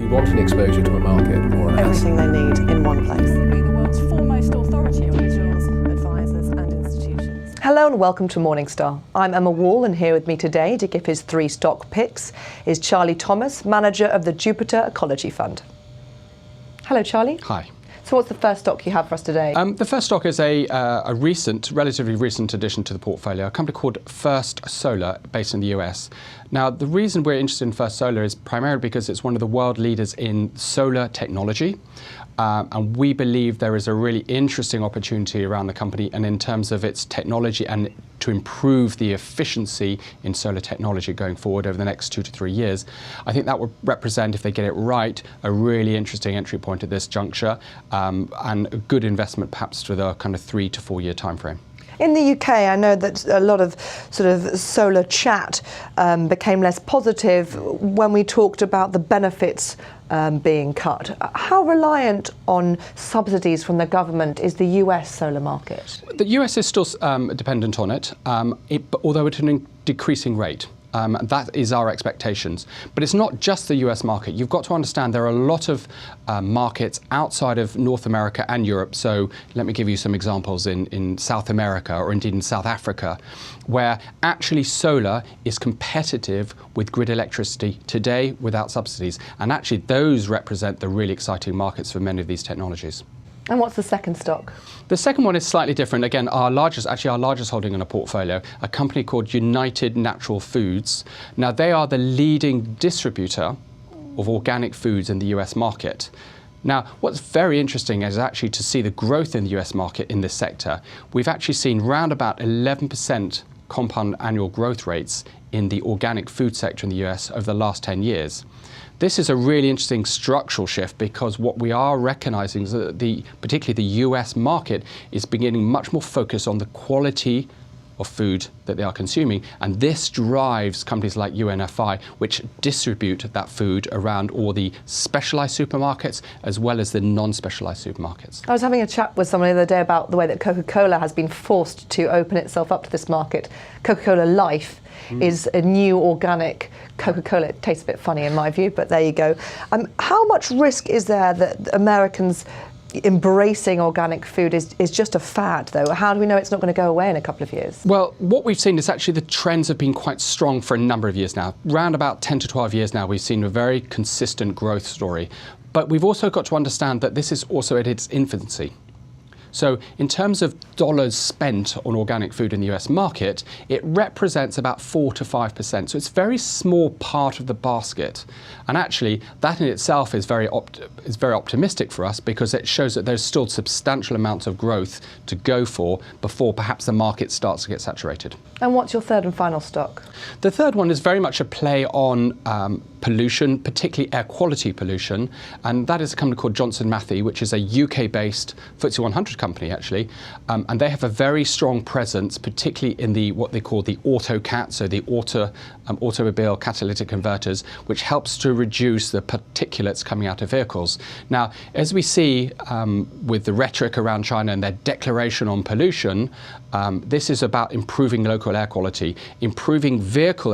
you want an exposure to a market or an Everything they need in one place. Be the world's foremost authority on Individuals, advisors and institutions. Hello and welcome to Morningstar. I'm Emma Wall, and here with me today to give his 3 stock picks is Charlie Thomas, manager of the Jupiter Ecology Fund. Hello, Charlie. Hi. So what's the first stock you have for us today? The first stock is a relatively recent addition to the portfolio, a company called First Solar, based in the US. Now, the reason we're interested in First Solar is primarily because it's one of the world leaders in solar technology. And we believe there is a really interesting opportunity around the company and in terms of its technology and to improve the efficiency in solar technology going forward over the next 2 to 3 years. I think that would represent, if they get it right, a really interesting entry point at this juncture and a good investment perhaps for the kind of 3 to 4 year time frame. In the UK, I know that a lot of sort of solar chat became less positive when we talked about the benefits being cut. How reliant on subsidies from the government is the US solar market? The US is still dependent on it, although at a decreasing rate. That is our expectations. But it's not just the US market. You've got to understand there are a lot of markets outside of North America and Europe. So let me give you some examples in South America or indeed in South Africa, where actually solar is competitive with grid electricity today without subsidies. And actually those represent the really exciting markets for many of these technologies. And what's the second stock? The second one is slightly different. Again, our largest holding in a portfolio, a company called United Natural Foods. Now, they are the leading distributor of organic foods in the US market. Now, what's very interesting is actually to see the growth in the US market in this sector. We've actually seen round about 11% compound annual growth rates in the organic food sector in the US over the last 10 years. This is a really interesting structural shift because what we are recognizing is that particularly the US market is beginning much more focus on the quality of food that they are consuming. And this drives companies like UNFI, which distribute that food around all the specialized supermarkets as well as the non-specialized supermarkets. I was having a chat with someone the other day about the way that CocaCola has been forced to open itself up to this market. Coca-Cola Life is a new organic Coca-Cola. It tastes a bit funny in my view, but there you go. How much risk is there that Americans embracing organic food is just a fad, though? How do we know it's not going to go away in a couple of years? Well, what we've seen is actually the trends have been quite strong for a number of years now. Around about 10 to 12 years now, we've seen a very consistent growth story. But we've also got to understand that this is also at its infancy. So in terms of dollars spent on organic food in the US market, it represents about 4 to 5%. So it's a very small part of the basket. And actually, that in itself is very optimistic for us because it shows that there's still substantial amounts of growth to go for before perhaps the market starts to get saturated. And what's your third and final stock? The third one is very much a play on pollution, particularly air quality pollution, and that is a company called Johnson Matthey, which is a UK-based FTSE 100 company actually, and they have a very strong presence, particularly in what they call the AutoCat, so the automobile catalytic converters, which helps to reduce the particulates coming out of vehicles. Now, as we see with the rhetoric around China and their declaration on pollution, this is about improving local air quality. Improving vehicle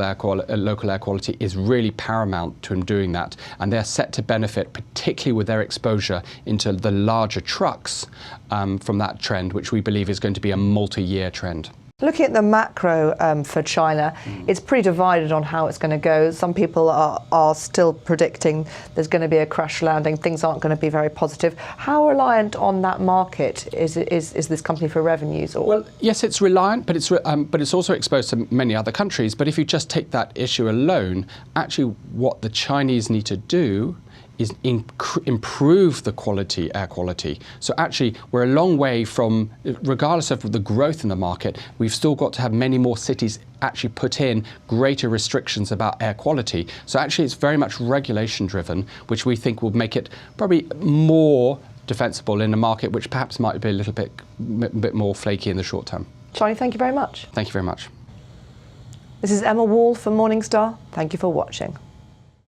local air quality is really paramount to them doing that, and they're set to benefit particularly with their exposure into the larger trucks from that trend, which we believe is going to be a multi-year trend. Looking at the macro for China, it's pretty divided on how it's going to go. Some people are still predicting there's going to be a crash landing. Things aren't going to be very positive. How reliant on that market is this company for revenues? Or? Well, yes, it's reliant, but it's also exposed to many other countries. But if you just take that issue alone, actually what the Chinese need to do is improve the air quality. So actually, we're a long way from, regardless of the growth in the market, we've still got to have many more cities actually put in greater restrictions about air quality. So actually, it's very much regulation driven, which we think will make it probably more defensible in a market which perhaps might be a little bit more flaky in the short term. Charlie, thank you very much. Thank you very much. This is Emma Wall for Morningstar. Thank you for watching.